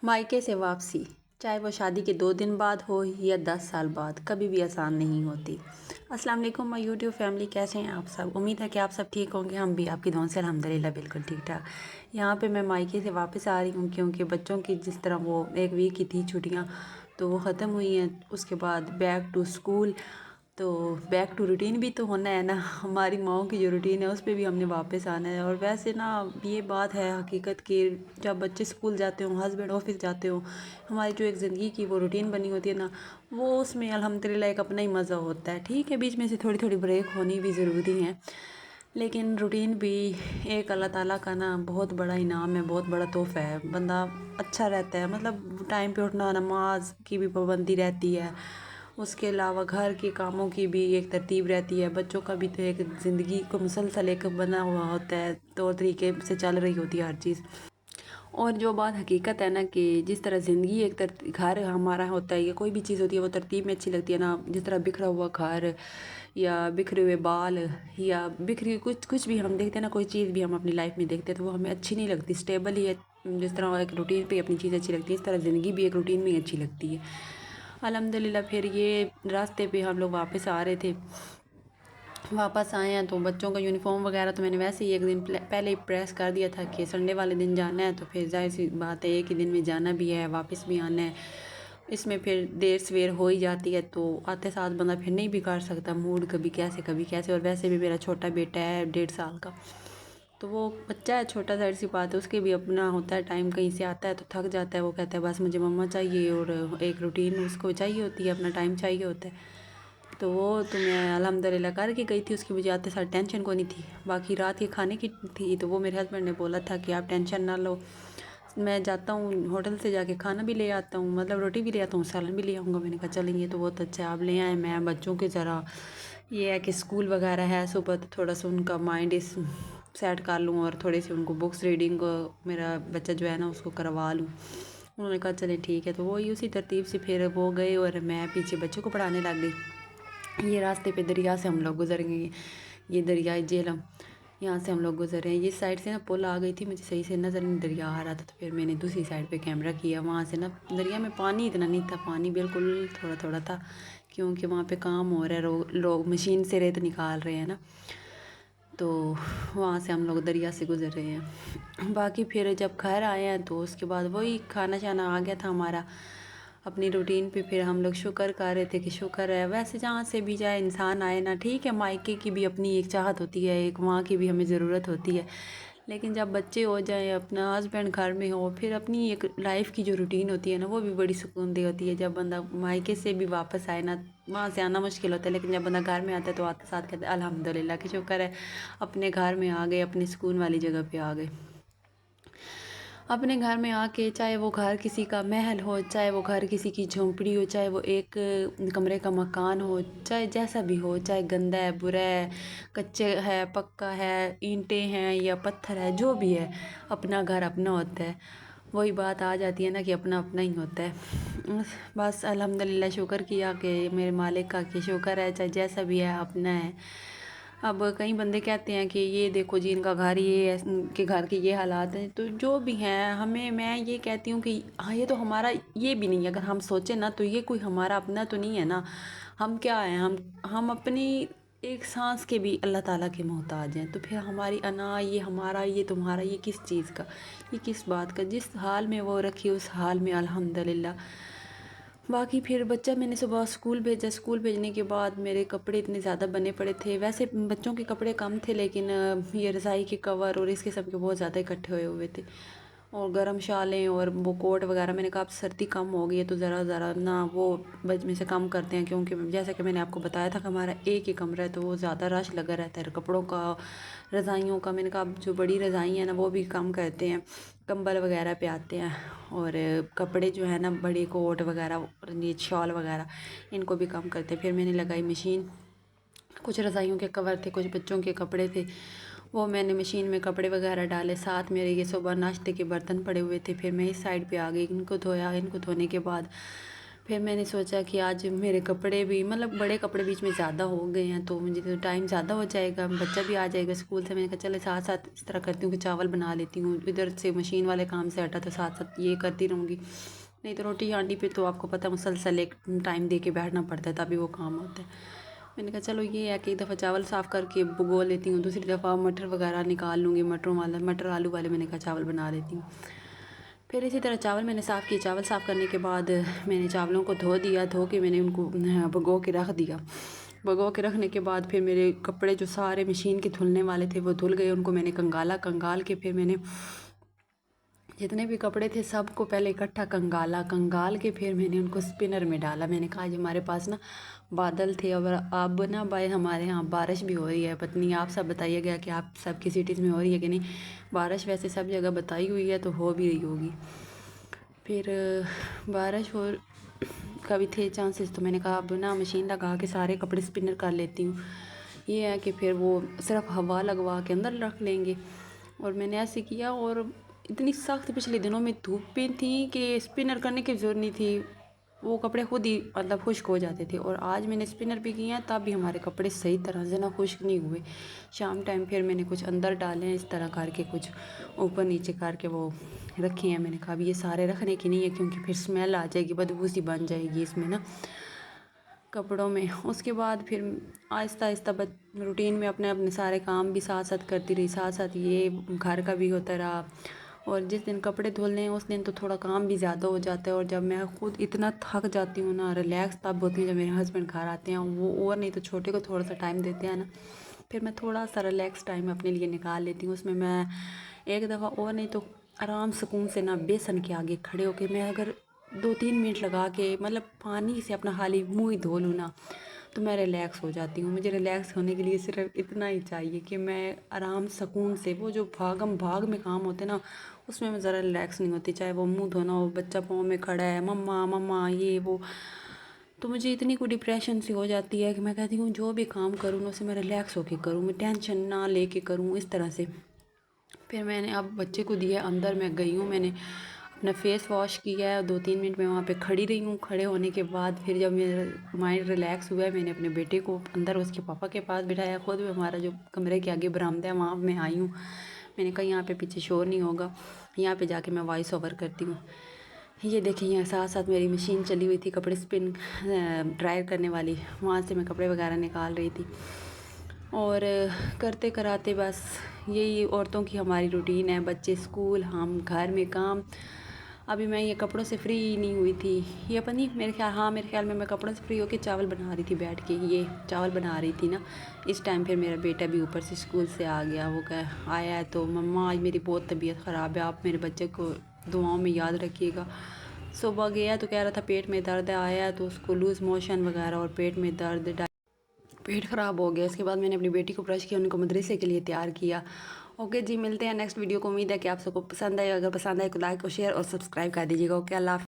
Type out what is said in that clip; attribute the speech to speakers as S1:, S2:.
S1: मायके से वापसी, चाहे वो शादी के 2 दिन बाद हो या 10 साल बाद, कभी भी आसान नहीं होती। अस्सलाम वालेकुम माय यूट्यूब फैमिली, कैसे हैं आप सब? उम्मीद है कि आप सब ठीक होंगे। हम भी आपकी दुआओं से अल्हम्दुलिल्लाह बिल्कुल ठीक ठाक। यहाँ पे मैं मायके से वापस आ रही हूँ क्योंकि बच्चों की जिस तरह वो एक वीक की थी छुट्टियाँ, तो वो ख़त्म हुई हैं। उसके बाद बैक टू स्कूल, तो बैक टू रूटीन भी तो होना है ना। हमारी माओं की जो रूटीन है उस पर भी हमने वापस आना है। और वैसे ना ये बात है हकीकत कि जब बच्चे स्कूल जाते हों, हस्बैंड ऑफिस जाते हों, हमारी जो एक ज़िंदगी की वो रूटीन बनी होती है ना, वो उसमें अल्हम्दुलिल्लाह एक अपना ही मज़ा होता है। ठीक है, बीच में से थोड़ी थोड़ी ब्रेक होनी भी ज़रूरी है, लेकिन रूटीन भी एक अल्लाह ताला का ना बहुत बड़ा इनाम है, बहुत बड़ा तोहफ़ा है। बंदा अच्छा रहता है, मतलब टाइम पे उठना, नमाज की भी पाबंदी रहती है। उसके अलावा घर के कामों की भी एक तरतीब रहती है। बच्चों का भी तो एक ज़िंदगी को मुसलसल एक बना हुआ होता है, तौर तरीके से चल रही होती है हर चीज़। और जो बात हकीकत है ना कि जिस तरह ज़िंदगी एक घर हमारा होता है या कोई भी चीज़ होती है वो तरतीब में अच्छी लगती है ना। जिस तरह बिखरा हुआ घर या बिखरे हुए बाल या बिखरी कुछ कुछ भी हम देखते हैं ना, कोई चीज़ भी हम अपनी लाइफ में देखते हैं तो वो हमें अच्छी नहीं लगती, स्टेबल ही है। जिस तरह एक रूटीन पे अपनी चीज़ अच्छी लगती है, इस तरह ज़िंदगी भी एक रूटीन में ही अच्छी लगती है। अल्हम्दुलिल्लाह फिर ये रास्ते पे हम लोग वापस आ रहे थे। वापस आए हैं तो बच्चों का यूनिफॉर्म वगैरह तो मैंने वैसे ही एक दिन पहले ही प्रेस कर दिया था कि संडे वाले दिन जाना है, तो फिर जाहिर सी बात है एक ही दिन में जाना भी है, वापस भी आना है। इसमें फिर देर सवेर हो ही जाती है, तो आते साथ बंदा फिर नहीं भी कर सकता मूड, कभी कैसे। और वैसे भी मेरा छोटा बेटा है 1.5 साल का, तो वो बच्चा है छोटा, ज़ाहिर सी बात है उसके भी अपना होता है टाइम। कहीं से आता है तो थक जाता है, वो कहता है बस मुझे मम्मा चाहिए, और एक रूटीन उसको चाहिए होती है, अपना टाइम चाहिए होता है। तो वो तो मैं अल्हम्दुलिल्लाह करके गई थी, उसकी मुझे आते साथ टेंशन को नहीं थी। बाकी रात के खाने की थी, तो वो मेरे हस्बैंड ने बोला था कि आप टेंशन ना लो, मैं जाता हूँ होटल से जाके खाना भी ले आता हूँ, मतलब रोटी भी ले आता हूँ, सालन भी ले आऊँगा। मैंने कहा चलेंगे तो बहुत अच्छा है, आप ले आए। मैं बच्चों के ज़रा ये है कि स्कूल वगैरह है सुबह, तो थोड़ा सा उनका माइंड इस सेट कर लूँ और थोड़ी सी उनको बुक्स रीडिंग मेरा बच्चा जो है ना उसको करवा लूँ। उन्होंने कहा चले ठीक है, तो वही उसी तरतीब से फिर वो गए और मैं पीछे बच्चों को पढ़ाने लग गई। ये रास्ते पे दरिया से हम लोग गुजर गए, ये दरिया झेलम, यहाँ से हम लोग गुजरे हैं। ये साइड से ना पुल आ गई थी, मुझे सही से नज़र नहीं, दरिया आ रहा था, तो फिर मैंने दूसरी साइड पे कैमरा किया। वहाँ से ना दरिया में पानी इतना नहीं था, पानी बिल्कुल थोड़ा थोड़ा था, क्योंकि वहाँ पे काम हो रहा है, लोग मशीन से रेत निकाल रहे हैं ना, तो वहाँ से हम लोग दरिया से गुजर रहे हैं। बाकी फिर जब घर आए हैं तो उसके बाद वही खाना शाना आ गया था हमारा अपनी रूटीन पे। फिर हम लोग शुक्र कर रहे थे कि शुक्र है, वैसे जहाँ से भी जाए इंसान आए ना, ठीक है मायके की भी अपनी एक चाहत होती है, एक वहाँ की भी हमें ज़रूरत होती है, लेकिन जब बच्चे हो जाए, अपना हस्बैंड घर में हो, फिर अपनी एक लाइफ की जो रूटीन होती है ना वो भी बड़ी सुकून दे होती है। जब बंदा मायके से भी वापस आए ना, वहाँ से आना मुश्किल होता है, लेकिन जब बंदा घर में आता है तो आते साथ कहते हैं अल्हम्दुलिल्लाह कि शुक्र है अपने घर में आ गए, अपने सुकून वाली जगह पे आ गए। अपने घर में आके, चाहे वो घर किसी का महल हो, चाहे वो घर किसी की झोंपड़ी हो, चाहे वो एक कमरे का मकान हो, चाहे जैसा भी हो, चाहे गंदा है, बुरा है, कच्चे है, पक्का है, ईंटें हैं या पत्थर है, जो भी है, अपना घर अपना होता है। वही बात आ जाती है ना कि अपना अपना ही होता है। बस अल्हम्दुलिल्लाह शुक्र किया कि मेरे मालिक का, कि शुक्र है चाहे जैसा भी है अपना है। अब कई बंदे कहते हैं कि ये देखो जी इनका घर ये है, इनके घर के ये हालात हैं, तो जो भी हैं हमें, मैं ये कहती हूँ कि हाँ ये तो हमारा ये भी नहीं है। अगर हम सोचें ना तो ये कोई हमारा अपना तो नहीं है ना। हम क्या हैं, हम अपनी एक सांस के भी अल्लाह ताला के मोहताज हैं। तो फिर हमारी अना, ये हमारा, ये तुम्हारा, ये किस चीज़ का, ये किस बात का? जिस हाल में वो रखी उस हाल में अल्हम्दुलिल्लाह। बाकी फिर बच्चा मैंने सुबह स्कूल भेजा, स्कूल भेजने के बाद मेरे कपड़े इतने ज़्यादा बने पड़े थे। वैसे बच्चों के कपड़े कम थे, लेकिन ये रज़ाई के कवर और इसके सब के बहुत ज़्यादा इकट्ठे हुए हुए थे, और गर्म शालें और वो कोट वगैरह। मैंने कहा अब सर्दी कम हो गई है तो ज़रा ज़रा ना वो बज में से कम करते हैं, क्योंकि जैसा कि मैंने आपको बताया था कि हमारा एक ही कमरा है, तो वो ज़्यादा रश लगा रहता है कपड़ों का, रज़ाइयों का। मैंने कहा अब जो बड़ी रज़ाई हैं ना वो भी कम करते हैं, कंबल वगैरह पे आते हैं, और कपड़े जो है ना बड़े कोट वगैरह और ये शॉल वगैरह इनको भी कम करते हैं। फिर मैंने लगाई मशीन, कुछ रज़ाइयों के कवर थे, कुछ बच्चों के कपड़े थे, वो मैंने मशीन में कपड़े वगैरह डाले। साथ मेरे ये सुबह नाश्ते के बर्तन पड़े हुए थे, फिर मैं इस साइड पे आ गई, इनको धोया। इनको धोने के बाद پھر میں نے سوچا کہ آج میرے کپڑے بھی مطلب بڑے کپڑے بیچ میں زیادہ ہو گئے ہیں تو مجھے تو ٹائم زیادہ ہو جائے گا، بچہ بھی آ جائے گا اسکول سے. میں نے کہا چلے ساتھ ساتھ اس طرح کرتی ہوں کہ چاول بنا لیتی ہوں، ادھر سے مشین والے کام سے ہٹا تو ساتھ ساتھ یہ کرتی رہوں گی. نہیں تو روٹی ہانڈی پہ تو آپ کو پتہ مسلسل ایک ٹائم دے کے بیٹھنا پڑتا ہے تبھی وہ کام ہوتا ہے. میں نے کہا چلو یہ ہے کہ ایک دفعہ چاول صاف کر کے بھگو لیتی ہوں، دوسری دفعہ مٹر وغیرہ نکال لوں گی، مٹر آلو والے میں نے کہا چاول بنا لیتی ہوں. پھر اسی طرح چاول میں نے صاف کیے. چاول صاف کرنے کے بعد میں نے چاولوں کو دھو دیا، دھو کے میں نے ان کو بھگو کے رکھ دیا. بھگو کے رکھنے کے بعد پھر میرے کپڑے جو سارے مشین کے دھلنے والے تھے وہ دھل گئے. ان کو میں نے کنگال کے پھر میں نے جتنے بھی کپڑے تھے سب کو پہلے اکٹھا کنگال کے پھر میں نے ان کو اسپنر میں ڈالا. میں نے کہا آج ہمارے پاس نا بادل تھے اور اب نا بھائی ہمارے ہاں بارش بھی ہو رہی ہے. پتہ نہیں آپ سب بتائیے گا کہ آپ سب کی سٹیز میں ہو رہی ہے کہ نہیں. بارش ویسے سب جگہ بتائی ہوئی ہے تو ہو بھی رہی ہوگی. پھر بارش ہو کبھی تھے چانسز تو میں نے کہا اب نا مشین لگا کے سارے کپڑے اسپنر کر لیتی ہوں. یہ ہے کہ پھر وہ صرف ہوا لگوا کے اندر رکھ لیں گے. اور میں نے ایسے کیا اور اتنی سخت پچھلے دنوں میں دھوپ بھی تھی کہ اسپنر کرنے کی ضرورت نہیں تھی، وہ کپڑے خود ہی مطلب خشک ہو جاتے تھے. اور آج میں نے اسپنر بھی کیے ہیں تب بھی ہمارے کپڑے صحیح طرح سے نا خشک نہیں ہوئے. شام ٹائم پھر میں نے کچھ اندر ڈالے ہیں اس طرح کر کے، کچھ اوپر نیچے کر کے وہ رکھے ہیں. میں نے کہا اب یہ سارے رکھنے کی نہیں ہے کیونکہ پھر اسمیل آ جائے گی، بدبو سی بن جائے گی اس میں نا کپڑوں میں. اس کے بعد پھر آہستہ آہستہ روٹین میں اپنے سارے کام بھی ساتھ ساتھ کرتی رہی، ساتھ ساتھ یہ گھر کا بھی ہوتا رہا. اور جس دن کپڑے دھلنے ہیں اس دن تو تھوڑا کام بھی زیادہ ہو جاتا ہے. اور جب میں خود اتنا تھک جاتی ہوں نا، ریلیکس تب ہوتی ہوں جب میرے ہسبینڈ گھر آتے ہیں. وہ اور نہیں تو چھوٹے کو تھوڑا سا ٹائم دیتے ہیں نا، پھر میں تھوڑا سا ریلیکس ٹائم اپنے لیے نکال لیتی ہوں. اس میں ایک دفعہ اور نہیں تو آرام سکون سے نا بیسن کے آگے کھڑے ہو کے میں اگر 2-3 منٹ لگا کے مطلب پانی سے اپنا خالی منہ ہی دھو لوں نا تو میں ریلیکس ہو جاتی ہوں. مجھے ریلیکس ہونے کے لیے صرف اتنا ہی چاہیے کہ میں آرام سکون سے، وہ جو بھاگم بھاگ میں کام ہوتے نا اس میں ذرا ریلیکس نہیں ہوتی. چاہے وہ منہ دھونا ہو، بچہ پاؤں میں کھڑا ہے، مما مما یہ وہ، تو مجھے اتنی کوئی ڈپریشن سی ہو جاتی ہے کہ میں کہتی ہوں جو بھی کام کروں نا اسے میں ریلیکس ہو کے کروں، میں ٹینشن نہ لے کے کروں اس طرح سے. پھر میں نے اب بچے کو دیا اندر، میں گئی ہوں، میں نے اپنا فیس واش کیا ہے. 2-3 منٹ میں وہاں پہ کھڑی رہی ہوں. کھڑے ہونے کے بعد پھر جب میرا مائنڈ ریلیکس ہوا ہے میں نے اپنے بیٹے کو اندر اس کے پاپا کے پاس بٹھایا. خود بھی ہمارا جو کمرے کے آگے برآمدہ ہے وہاں میں آئی ہوں. میں نے کہا یہاں پہ پیچھے شور نہیں ہوگا، یہاں پہ جا کے میں وائس اوور کرتی ہوں. یہ دیکھیں یہاں ساتھ ساتھ میری مشین چلی ہوئی تھی کپڑے اسپن ڈرائر کرنے والی، وہاں سے میں کپڑے وغیرہ نکال رہی تھی. اور کرتے کراتے بس یہی عورتوں کی ہماری روٹین ہے، بچے اسکول، ہم گھر میں کام. ابھی میں یہ کپڑوں سے فری نہیں ہوئی تھی، یہ پتہ نہیں میرے خیال میں کپڑوں سے فری ہو کے چاول بنا رہی تھی بیٹھ کے. یہ چاول بنا رہی تھی نا اس ٹائم پھر میرا بیٹا بھی اوپر سے اسکول سے آ گیا. وہ آیا ہے تو مما آج میری بہت طبیعت خراب ہے، آپ میرے بچے کو دعاؤں میں یاد رکھیے گا. صبح گیا تو کہہ رہا تھا پیٹ میں درد ہے، آیا تو اس کو لوز موشن وغیرہ اور پیٹ میں درد، پیٹ خراب ہو گیا. اس کے بعد میں نے اپنی بیٹی کو برش کیا، ان کو مدرسے کے لیے تیار کیا. اوکے جی، ملتے ہیں نیکسٹ ویڈیو کو. امید ہے کہ آپ سب کو پسند آئے. اگر پسند آئے تو لائک اور شیئر اور سبسکرائب کر دیجیے گا. اوکے، اللہ حافظ.